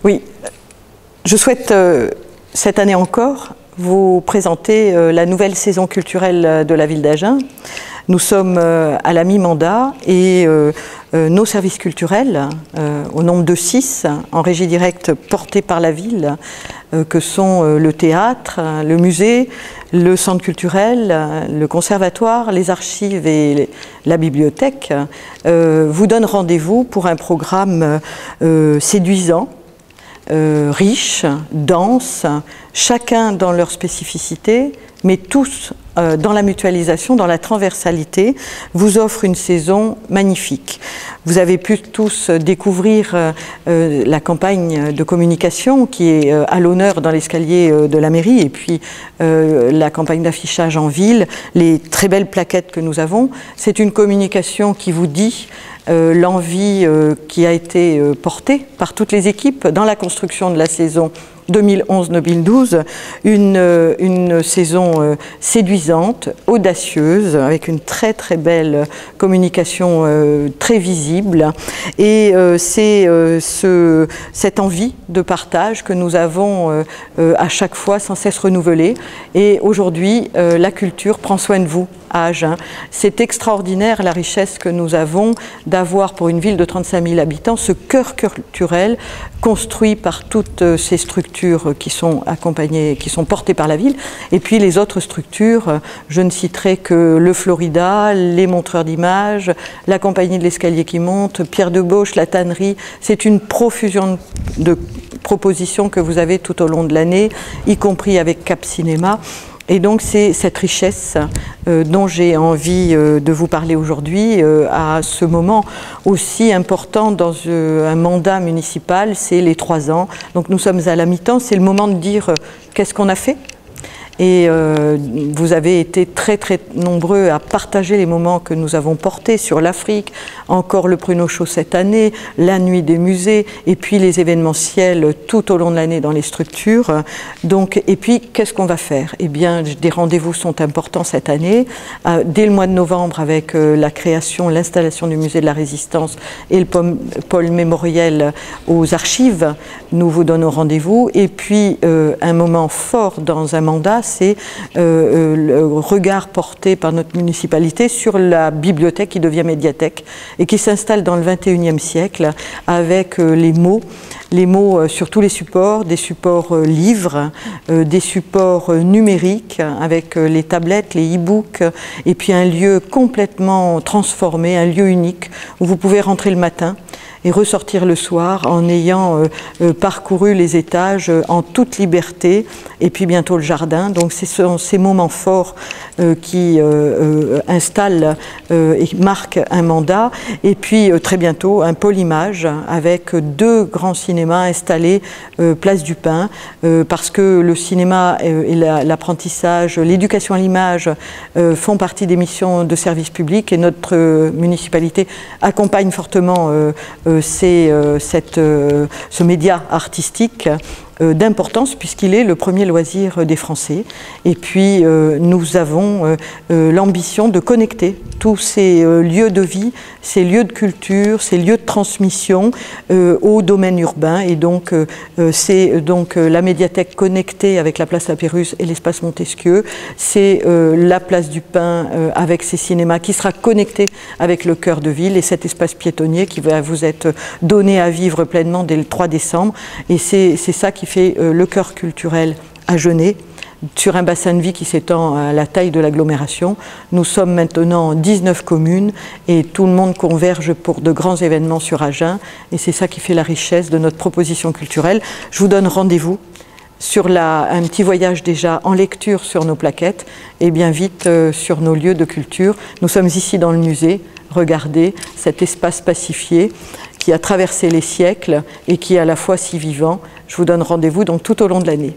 Oui, je souhaite cette année encore vous présenter la nouvelle saison culturelle de la ville d'Agen. Nous sommes à la mi-mandat et nos services culturels, au nombre de 6, en régie directe portés par la ville, que sont le théâtre, le musée, le centre culturel, le conservatoire, les archives et la bibliothèque, vous donnent rendez-vous pour un programme séduisant, riche, dense, chacun dans leur spécificité, mais tous dans la mutualisation, dans la transversalité, vous offre une saison magnifique. Vous avez pu tous découvrir la campagne de communication qui est à l'honneur dans l'escalier de la mairie, et puis la campagne d'affichage en ville, les très belles plaquettes que nous avons. C'est une communication qui vous dit l'envie qui a été portée par toutes les équipes dans la construction de la saison 2011-2012, une saison séduisante, audacieuse, avec une très très belle communication très visible. Et c'est cette envie de partage que nous avons à chaque fois sans cesse renouvelée. Et aujourd'hui, la culture prend soin de vous à Agen. C'est extraordinaire la richesse que nous avons d'avoir pour une ville de 35 000 habitants ce cœur culturel construit par toutes ces structures qui sont accompagnées, qui sont portées par la ville, et puis les autres structures, je ne citerai que le Florida, les montreurs d'images, la compagnie de l'escalier qui monte, Pierre de Bauche, la tannerie. C'est une profusion de propositions que vous avez tout au long de l'année, y compris avec Cap Cinéma. Et donc c'est cette richesse dont j'ai envie de vous parler aujourd'hui à ce moment aussi important dans un mandat municipal, c'est les 3 ans. Donc nous sommes à la mi-temps, c'est le moment de dire qu'est-ce qu'on a fait. Et vous avez été très très nombreux à partager les moments que nous avons portés sur l'Afrique, encore le Pruneau Show cette année, la nuit des musées, et puis les événementiels tout au long de l'année dans les structures. Donc, et puis, qu'est-ce qu'on va faire? Eh bien, des rendez-vous sont importants cette année. Dès le mois de novembre, avec la création, l'installation du musée de la Résistance et le pôle mémoriel aux archives, nous vous donnons rendez-vous. Et puis, un moment fort dans un mandat, c'est le regard porté par notre municipalité sur la bibliothèque qui devient médiathèque et qui s'installe dans le 21e siècle avec les mots sur tous les supports, des supports livres, des supports numériques avec les tablettes, les e-books, et puis un lieu complètement transformé, un lieu unique où vous pouvez rentrer le matin et ressortir le soir en ayant parcouru les étages en toute liberté, et puis bientôt le jardin. Donc ce sont ces moments forts qui installent et marquent un mandat. Et puis très bientôt un pôle image avec 2 grands cinémas installés place du Pin, parce que le cinéma et l'apprentissage, l'éducation à l'image font partie des missions de service public, et notre municipalité accompagne fortement ce média artistique d'importance, puisqu'il est le premier loisir des Français. Et puis nous avons l'ambition de connecter tous ces lieux de vie, ces lieux de culture, ces lieux de transmission au domaine urbain. Et donc c'est donc la médiathèque connectée avec la place La Pérouse et l'espace Montesquieu, c'est la place du Pin avec ses cinémas qui sera connecté avec le cœur de ville, et cet espace piétonnier qui va vous être donné à vivre pleinement dès le 3 décembre. Et c'est ça qui fait le cœur culturel agenais, sur un bassin de vie qui s'étend à la taille de l'agglomération. Nous sommes maintenant 19 communes et tout le monde converge pour de grands événements sur Agen, et c'est ça qui fait la richesse de notre proposition culturelle. Je vous donne rendez-vous sur un petit voyage déjà en lecture sur nos plaquettes, et bien vite sur nos lieux de culture. Nous sommes ici dans le musée. Regardez cet espace pacifié qui a traversé les siècles et qui est à la fois si vivant. Je vous donne rendez-vous donc tout au long de l'année.